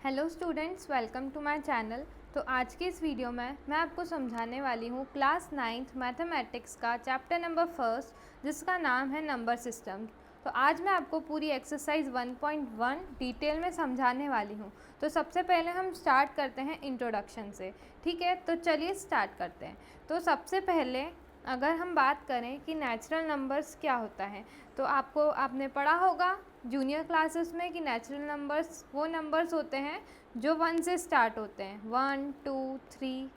Hello students, welcome to my channel. तो आज के इस वीडियो में मैं आपको समझाने वाली हूँ क्लास 9th मैथमेटिक्स का चैप्टर नंबर 1 जिसका नाम है नंबर सिस्टम। तो आज मैं आपको पूरी एक्सरसाइज 1.1 डिटेल में समझाने वाली हूँ। तो सबसे पहले हम स्टार्ट करते हैं इंट्रोडक्शन से, ठीक है। तो चलिए स्टार्ट करते हैं। तो सबसे पहले अगर हम बात करें कि नेचुरल नंबर्स क्या होता है, तो आपने पढ़ा होगा जूनियर क्लासेस में कि नेचुरल नंबर्स वो नंबर्स होते हैं जो 1 से स्टार्ट होते हैं। 1 2 3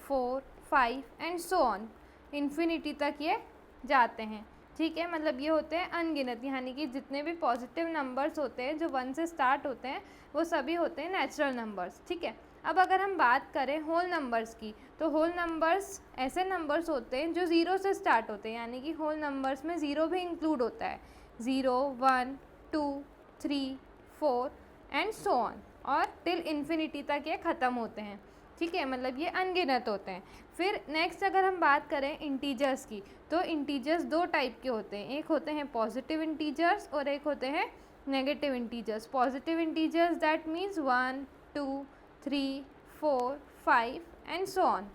4 5 एंड सो ऑन, इन्फिनिटी तक ये जाते हैं, ठीक है। मतलब ये होते हैं अनगिनत, यानी कि जितने भी पॉजिटिव नंबर्स होते हैं जो 1 से स्टार्ट होते हैं वो सभी होते हैं नेचुरल नंबर्स, ठीक है। अब अगर हम बात करें होल नंबर्स की, तो होल नंबर्स ऐसे नंबर्स होते हैं जो 0 से स्टार्ट होते हैं, यानी कि होल नंबर्स में 0 भी इंक्लूड होता है। 0 1 2 3 4 एंड सो ऑन, और टिल इन्फिनिटी तक ये ख़त्म होते हैं, ठीक है। मतलब ये अनगिनत होते हैं। फिर नेक्स्ट अगर हम बात करें इंटीजर्स की, तो इंटीजर्स दो टाइप के होते हैं। एक होते हैं पॉजिटिव इंटीजर्स और एक होते हैं negative integers. Positive integers that means 1 2 3 4 5 and so on,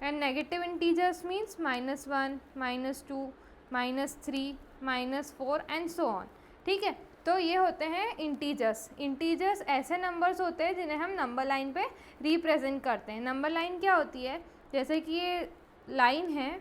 and negative integers means -1 -2 -3 -4 and so on, ठीक है। तो ये होते हैं इंटीजर्स। इंटीजर्स ऐसे नंबर्स होते हैं जिन्हें हम नंबर लाइन पे रिप्रेजेंट करते हैं। नंबर लाइन क्या होती है, जैसे कि ये लाइन है,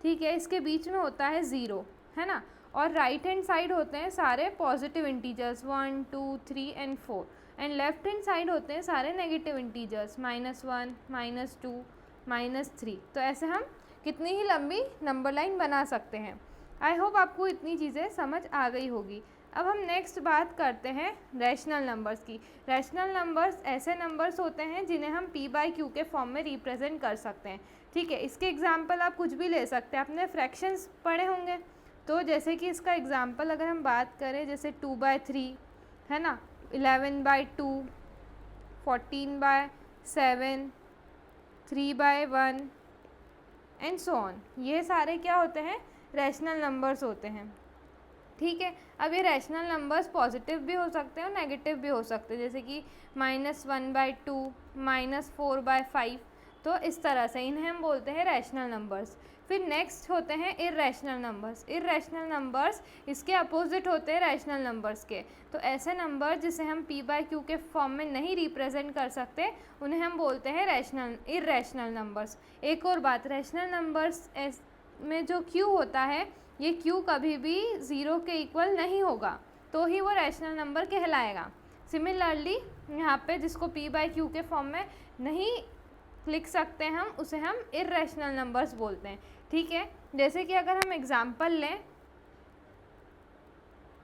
ठीक है, इसके बीच में होता है 0, है ना, और राइट हैंड साइड होते हैं सारे positive integers 1 2 3 and 4, and left hand side होते हैं सारे नेगेटिव इंटीजर्स -1 -2 -3। तो ऐसे हम कितनी ही लंबी नंबर लाइन बना सकते हैं। आई होप आपको इतनी चीज़ें समझ आ गई होगी। अब हम नेक्स्ट बात करते हैं रैशनल नंबर्स की। रैशनल नंबर्स ऐसे नंबर्स होते हैं जिन्हें हम p/q के फॉर्म में रिप्रेजेंट कर सकते हैं, ठीक है। इसके एग्जांपल आप कुछ भी ले सकते हैं, आपने फ्रैक्शंस पढ़े होंगे। तो जैसे कि इसका एग्जांपल अगर हम बात करें, जैसे 2/3 है ना, 11/2 14/7 3/1 एंड सो ऑन, ये सारे क्या होते हैं, रैशनल नंबर्स होते हैं, ठीक है। अब ये रैशनल नंबर्स पॉजिटिव भी हो सकते हैं और नेगेटिव भी हो सकते हैं, जैसे कि -1/2 -4/5। तो इस तरह से इन्हें हम बोलते हैं रैशनल नंबर्स। फिर नेक्स्ट होते हैं इर्रेशनल नंबर्स। इर्रेशनल नंबर्स इसके अपोजिट होते हैं रैशनल नंबर्स के। तो ऐसे नंबर जिसे हम p/q के फॉर्म में नहीं रिप्रेजेंट कर सकते उन्हें हम बोलते हैं इर्रेशनल नंबर्स। एक और बात, रैशनल नंबर्स में जो q होता है, ये q कभी भी 0 के इक्वल नहीं होगा, तो ही वो रैशनल नंबर कहलाएगा। सिमिलरली यहाँ पे जिसको p/q के फॉर्म में नहीं लिख सकते हम, उसे हम इर्रेशनल नंबर्स बोलते हैं, ठीक है। जैसे कि अगर हम एग्जांपल लें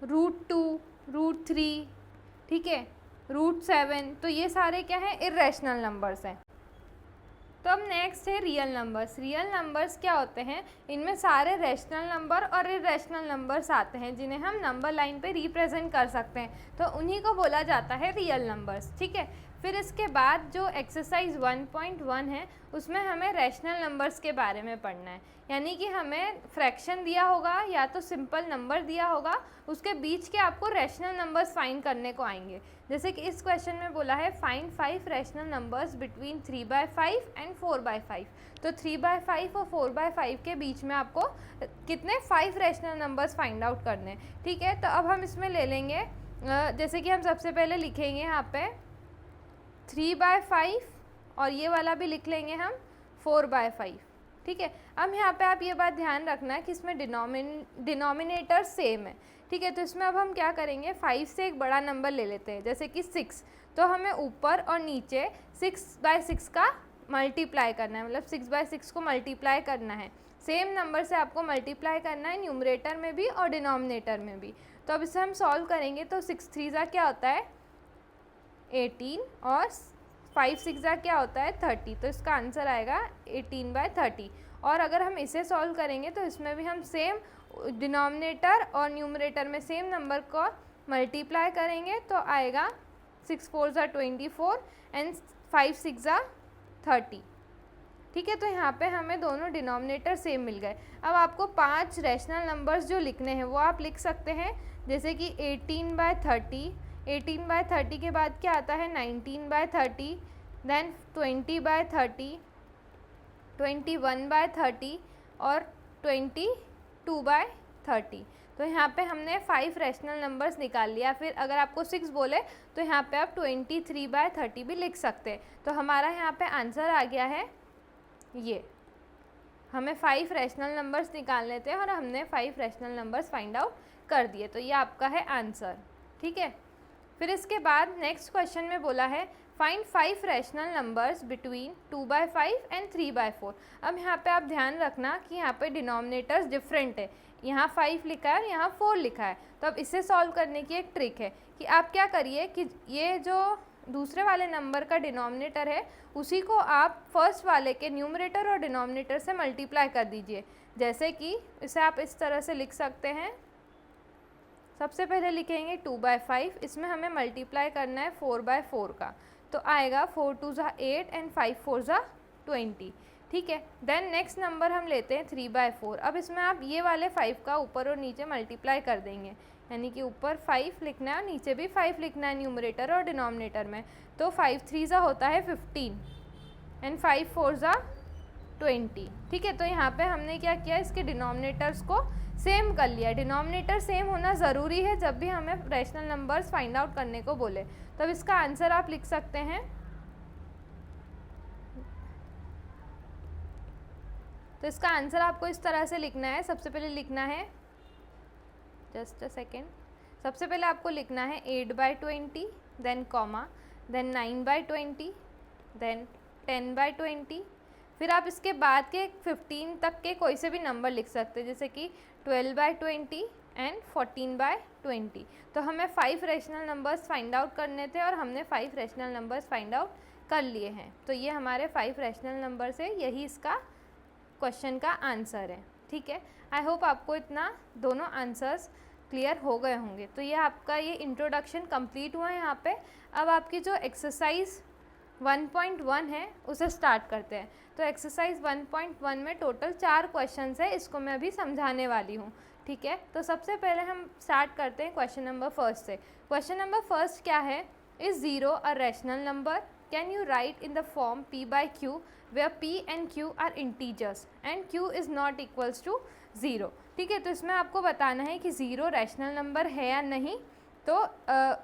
√2 √3, ठीक है, √7, तो ये सारे क्या है, इर्रेशनल नंबर्स हैं। तो अब नेक्स्ट है रियल नंबर्स। रियल नंबर्स क्या होते हैं, इनमें सारे रैशनल नंबर और इर्रेशनल नंबर्स आते हैं जिन्हें हम नंबर लाइन पे रिप्रेजेंट कर सकते हैं, तो उन्हीं को बोला जाता है रियल नंबर्स, ठीक है। फिर इसके बाद जो एक्सरसाइज 1.1 है उसमें हमें रैशनल नंबर्स के बारे में पढ़ना है, यानी कि हमें फ्रैक्शन दिया होगा या तो सिंपल नंबर दिया होगा, उसके बीच के आपको रैशनल नंबर्स फाइंड करने को आएंगे। जैसे कि इस क्वेश्चन में बोला है find 5 rational numbers between 3/5 and 4/5। तो 3/5 और 4/5 के बीच में आपको कितने 5 रैशनल नंबर्स फाइंड आउट करने हैं, ठीक है। तो अब हम इसमें ले लेंगे, जैसे कि हम सबसे पहले लिखेंगे यहाँ पे 3/5 और ये वाला भी लिख लेंगे हम 4/5, ठीक है। अब यहाँ पे आप ये बात ध्यान रखना है कि इसमें डिनोमिनेटर सेम है, ठीक है। तो इसमें अब हम क्या करेंगे, 5 से एक बड़ा नंबर ले लेते हैं, जैसे कि 6। तो हमें ऊपर और नीचे 6/6 का मल्टीप्लाई करना है, मतलब 6/6 को मल्टीप्लाई करना है। सेम नंबर से आपको मल्टीप्लाई करना है न्यूमरेटर में भी और डिनोमिनेटर में भी। तो अब इसे हम सॉल्व करेंगे, तो 6 3 क्या होता है 18 और 5 6 क्या होता है 30। तो इसका आंसर आएगा 18/30। और अगर हम इसे सॉल्व करेंगे तो इसमें भी हम सेम डिनोमिनेटर और न्यूमरेटर में सेम नंबर को मल्टीप्लाई करेंगे, तो आएगा 6 4 24 एंड 5 6 30, ठीक है। तो यहाँ पे हमें दोनों डिनोमिनेटर सेम मिल गए। अब आपको 5 रैशनल नंबर्स जो लिखने हैं वो आप लिख सकते हैं, जैसे कि 18/30 18/30 के बाद क्या आता है 19/30, देन 20/30, 21/30 और 22/30। तो यहाँ पे हमने 5 रैशनल नंबर्स निकाल लिया। फिर अगर आपको 6 बोले तो यहाँ पे आप 23/30 भी लिख सकते हैं। तो हमारा यहाँ पे आंसर आ गया है ये। हमें 5 रैशनल नंबर्स निकालने थे और हमने 5 रैशनल नंबर्स फाइंड आउट कर दिए। तो ये आपका है आंसर, ठीक है। फिर इसके बाद नेक्स्ट क्वेश्चन में बोला है find 5 rational numbers between 2/5 and 3/4। अब यहाँ पे आप ध्यान रखना कि यहाँ पे डिनोमिनेटर्स डिफरेंट है, यहाँ 5 लिखा है और यहाँ 4 लिखा है। तो अब इसे सॉल्व करने की एक ट्रिक है कि आप क्या करिए कि ये जो दूसरे वाले नंबर का डिनोमिनेटर है उसी को आप फर्स्ट वाले के न्यूमरेटर और डिनोमिनेटर से मल्टीप्लाई कर दीजिए। जैसे कि इसे आप इस तरह से लिख सकते हैं। सबसे पहले लिखेंगे 2/5, इसमें हमें मल्टीप्लाई करना है 4/4 का, तो आएगा 4 2 ज़ा 8 एंड 5 4 ज़ा 20, ठीक है। देन नेक्स्ट नंबर हम लेते हैं 3/4। अब इसमें आप ये वाले 5 का ऊपर और नीचे मल्टीप्लाई कर देंगे, यानी कि ऊपर 5 लिखना है और नीचे भी 5 लिखना है न्यूमरेटर और डिनोमिनेटर में। तो 5 3 ज़ा होता है 15 एंड 5 4 ज़ा 20, ठीक है। तो यहाँ पे हमने क्या किया, इसके डिनोमिनेटर्स को सेम कर लिया। डिनोमिनेटर सेम होना ज़रूरी है जब भी हमें रैशनल नंबर्स फाइंड आउट करने को बोले। तब इसका आंसर आप लिख सकते हैं। तो इसका आंसर आपको इस तरह से लिखना है। सबसे पहले लिखना है, जस्ट अ सेकेंड, सबसे पहले आपको लिखना है 8/20, देन कॉमा, देन 9/20, देन 10/20। फिर आप इसके बाद के 15 तक के कोई से भी नंबर लिख सकते हैं, जैसे कि 12/20 एंड 14/20। तो हमें 5 रैशनल नंबर्स फाइंड आउट करने थे और हमने 5 रैशनल नंबर्स फाइंड आउट कर लिए हैं। तो ये हमारे 5 रैशनल नंबर्स है, यही इसका क्वेश्चन का आंसर है, ठीक है। आई होप आपको इतना दोनों आंसर्स क्लियर हो गए होंगे। तो ये आपका ये इंट्रोडक्शन कंप्लीट हुआ है यहाँ पे। अब आपकी जो एक्सरसाइज 1.1 है उसे स्टार्ट करते हैं। तो एक्सरसाइज 1.1 में टोटल 4 क्वेश्चंस है, इसको मैं अभी समझाने वाली हूँ, ठीक है। तो सबसे पहले हम स्टार्ट करते हैं क्वेश्चन नंबर फर्स्ट से। क्वेश्चन नंबर फर्स्ट क्या है, is 0 a rational number? Can you right in the form p/q where p and q are integers and q is not equals to 0, ठीक है। तो इसमें आपको बताना है कि 0 रैशनल नंबर है या नहीं, तो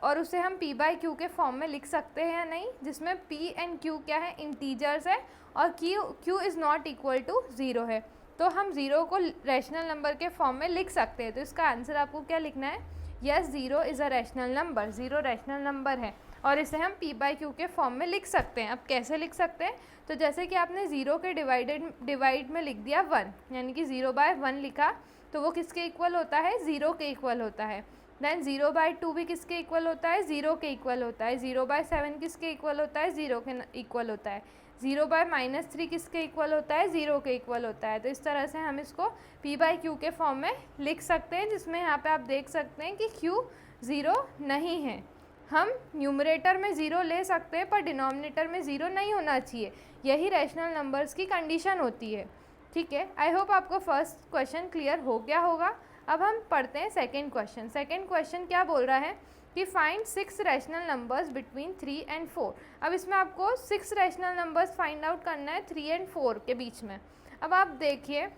और उसे हम p/q के फॉर्म में लिख सकते हैं या नहीं, जिसमें p एंड q क्या है, इंटीजर्स है, और q is not equal to 0 है। तो हम 0 को रैशनल नंबर के फॉर्म में लिख सकते हैं। तो इसका आंसर आपको क्या लिखना है, yes 0 is a rational number, 0 rational number है और इसे हम p/q के फॉर्म में लिख सकते हैं। अब कैसे लिख सकते हैं, तो जैसे कि आपने 0 के डिवाइड में लिख दिया 1, यानी कि 0/1 लिखा, तो वो किसके इक्वल होता है, 0 के इक्वल होता है। देन 0/2 भी किसके इक्वल होता है, 0 के इक्वल होता है। 0/7 किसके इक्वल होता है, 0 के इक्वल होता है। 0/-3 किसके इक्वल होता है, 0 के इक्वल होता है। तो इस तरह से हम इसको p/q के फॉर्म में लिख सकते हैं, जिसमें यहाँ पे आप देख सकते हैं कि q 0 नहीं है। हम न्यूमरेटर में 0 ले सकते हैं पर डिनोमिनेटर में 0 नहीं होना चाहिए, यही रैशनल नंबर्स की कंडीशन होती है, ठीक है। आई होप आपको फर्स्ट क्वेश्चन क्लियर हो गया होगा। अब हम पढ़ते हैं सेकंड क्वेश्चन। सेकंड क्वेश्चन क्या बोल रहा है कि find 6 rational numbers between 3 and 4। अब इसमें आपको 6 रैशनल नंबर्स फाइंड आउट करना है 3 एंड 4 के बीच में। अब आप देखिए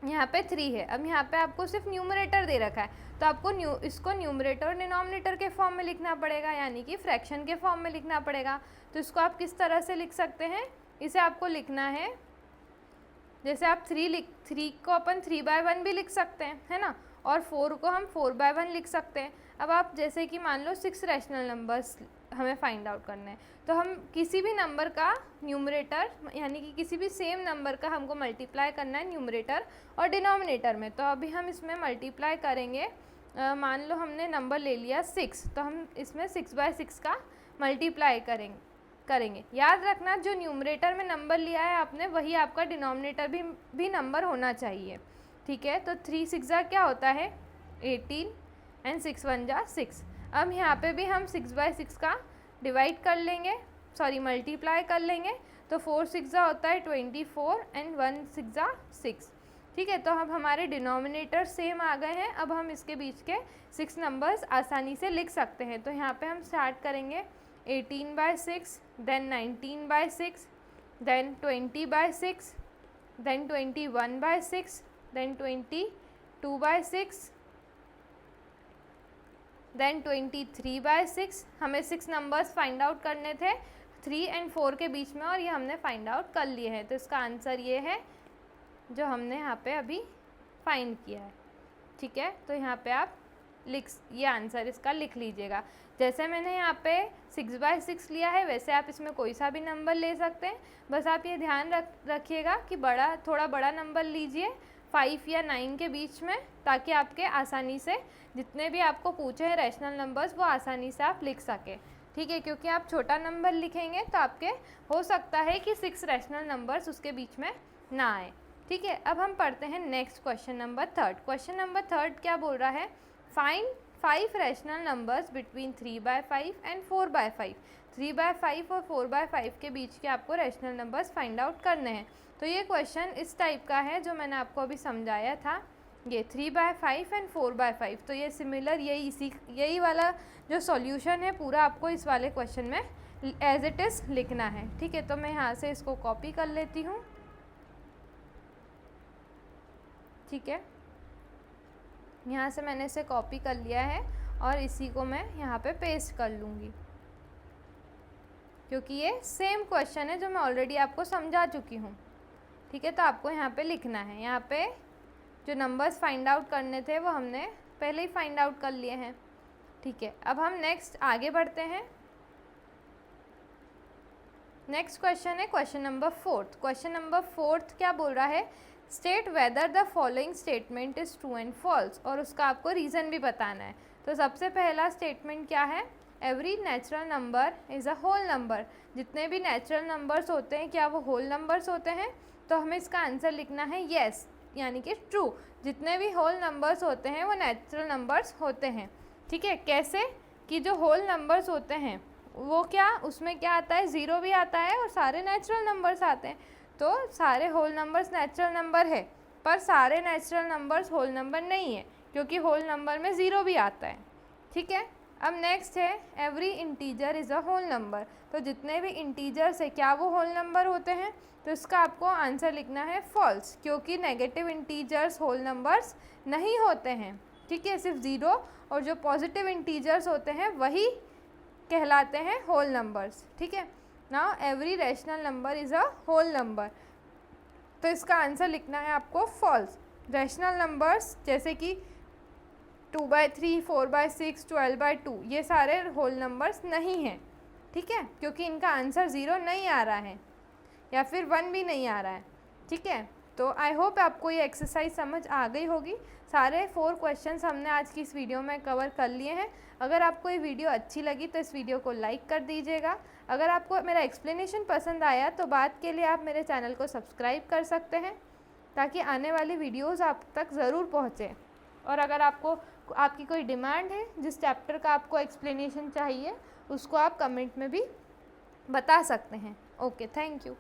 यहाँ पे 3 है, अब यहाँ पे आपको सिर्फ न्यूमरेटर दे रखा है, तो आपको इसको न्यूमरेटर और डिनोमिनेटर के फॉर्म में लिखना पड़ेगा, यानी कि फ्रैक्शन के फॉर्म में लिखना पड़ेगा। तो इसको आप किस तरह से लिख सकते हैं, इसे आपको लिखना है, जैसे आप 3 को अपन 3/1 भी लिख सकते हैं, है ना, और 4 को हम 4/1 लिख सकते हैं। अब आप जैसे कि मान लो 6 रैशनल नंबर्स हमें फाइंड आउट करना है, तो हम किसी भी नंबर का न्यूमरेटर, यानी कि किसी भी सेम नंबर का हमको मल्टीप्लाई करना है न्यूमरेटर और डिनोमिनेटर में। तो अभी हम इसमें मल्टीप्लाई करेंगे, मान लो हमने नंबर ले लिया 6, तो हम इसमें 6/6 का मल्टीप्लाई करेंगे। याद रखना जो न्यूमरेटर में नंबर लिया है आपने, वही आपका डिनोमिनेटर भी नंबर होना चाहिए, ठीक है। तो 3 6 क्या होता है 18 एंड 6 1 6। अब यहाँ पे भी हम 6/6 का डिवाइड कर लेंगे, सॉरी मल्टीप्लाई कर लेंगे। तो 4 6 होता है 24 एंड 1 6 6। ठीक है, तो अब हमारे डिनोमिनेटर सेम आ गए हैं। अब हम इसके बीच के 6 नंबर्स आसानी से लिख सकते हैं। तो यहाँ पे हम स्टार्ट करेंगे 18/6, then 19/6, then 20/6, then 21/6, then 22/6, then 23/6। हमें 6 नंबर्स फाइंड आउट करने थे 3 और 4 के बीच में, और ये हमने फाइंड आउट कर लिए हैं। तो इसका आंसर ये है जो हमने यहाँ पे अभी फाइंड किया है। ठीक है, तो यहाँ पे आप ये आंसर इसका लिख लीजिएगा। जैसे मैंने यहाँ पे 6/6 लिया है, वैसे आप इसमें कोई सा भी नंबर ले सकते हैं। बस आप ये ध्यान रखिएगा कि थोड़ा बड़ा नंबर लीजिए 5 या 9 के बीच में, ताकि आपके आसानी से जितने भी आपको पूछे हैं रैशनल नंबर्स वो आसानी से आप लिख सकें। ठीक है, क्योंकि आप छोटा नंबर लिखेंगे तो आपके हो सकता है कि 6 रैशनल नंबर्स उसके बीच में ना आए। ठीक है, अब हम पढ़ते हैं next question number 3। Question number 3 क्या बोल रहा है? Find 5 rational numbers between 3/5 and 4/5। 3/5 और 4/5 के बीच के आपको रैशनल नंबर्स फाइंड आउट करने हैं। तो ये क्वेश्चन इस टाइप का है जो मैंने आपको अभी समझाया था, ये 3/5 एंड 4/5। तो ये सिमिलर यही वाला जो सॉल्यूशन है पूरा आपको इस वाले क्वेश्चन में एज इट इज़ लिखना है। ठीक है, तो मैं यहाँ से इसको कॉपी कर लेती हूँ। ठीक है, यहाँ से मैंने इसे कॉपी कर लिया है और इसी को मैं यहाँ पे पेस्ट कर लूँगी, क्योंकि ये सेम क्वेश्चन है जो मैं ऑलरेडी आपको समझा चुकी हूँ। ठीक है, तो आपको यहाँ पे लिखना है। यहाँ पे जो नंबर्स फाइंड आउट करने थे वो हमने पहले ही फाइंड आउट कर लिए हैं। ठीक है, अब हम नेक्स्ट आगे बढ़ते हैं। नेक्स्ट क्वेश्चन है क्वेश्चन नंबर 4। क्वेश्चन नंबर 4 क्या बोल रहा है? State whether the following statement is true and false, और उसका आपको रीज़न भी बताना है। तो सबसे पहला स्टेटमेंट क्या है? Every natural number is a whole number. जितने भी नेचुरल नंबर्स होते हैं क्या वो होल नंबर्स होते हैं? तो हमें इसका आंसर लिखना है येस, यानी कि ट्रू। जितने भी होल नंबर्स होते हैं वो नेचुरल नंबर्स होते हैं। ठीक है, कैसे कि जो होल नंबर्स होते हैं वो क्या, उसमें क्या आता है? ज़ीरो भी आता है और सारे नेचुरल नंबर्स आते हैं। तो सारे होल नंबर्स नेचुरल नंबर है, पर सारे नेचुरल नंबर्स होल नंबर नहीं है, क्योंकि होल नंबर में ज़ीरो भी आता है। ठीक है, अब नेक्स्ट है every integer is a whole number. तो जितने भी इंटीजर्स है क्या वो होल नंबर होते हैं? तो इसका आपको आंसर लिखना है फॉल्स, क्योंकि नेगेटिव इंटीजर्स होल नंबर्स नहीं होते हैं। ठीक है, सिर्फ ज़ीरो और जो पॉजिटिव इंटीजर्स होते हैं वही कहलाते हैं होल नंबर्स। ठीक है, now every rational number is a whole number. तो इसका आंसर लिखना है आपको फॉल्स। रैशनल नंबर्स जैसे कि 2/3, 4/6, 12/2 ये सारे होल नंबर्स नहीं हैं। ठीक है, क्योंकि इनका आंसर 0 नहीं आ रहा है या फिर 1 भी नहीं आ रहा है। ठीक है, तो आई होप आपको ये एक्सरसाइज समझ आ गई होगी। सारे 4 क्वेश्चंस हमने आज की इस वीडियो में कवर कर लिए हैं। अगर आपको ये वीडियो अच्छी लगी तो इस वीडियो को लाइक कर दीजिएगा। अगर आपको मेरा एक्सप्लेनेशन पसंद आया तो बात के लिए आप मेरे चैनल को सब्सक्राइब कर सकते हैं, ताकि आने वाली वीडियोज़ आप तक ज़रूर पहुँचे। और अगर आपकी कोई डिमांड है जिस चैप्टर का आपको एक्सप्लेनेशन चाहिए, उसको आप कमेंट में भी बता सकते हैं। Okay, thank you.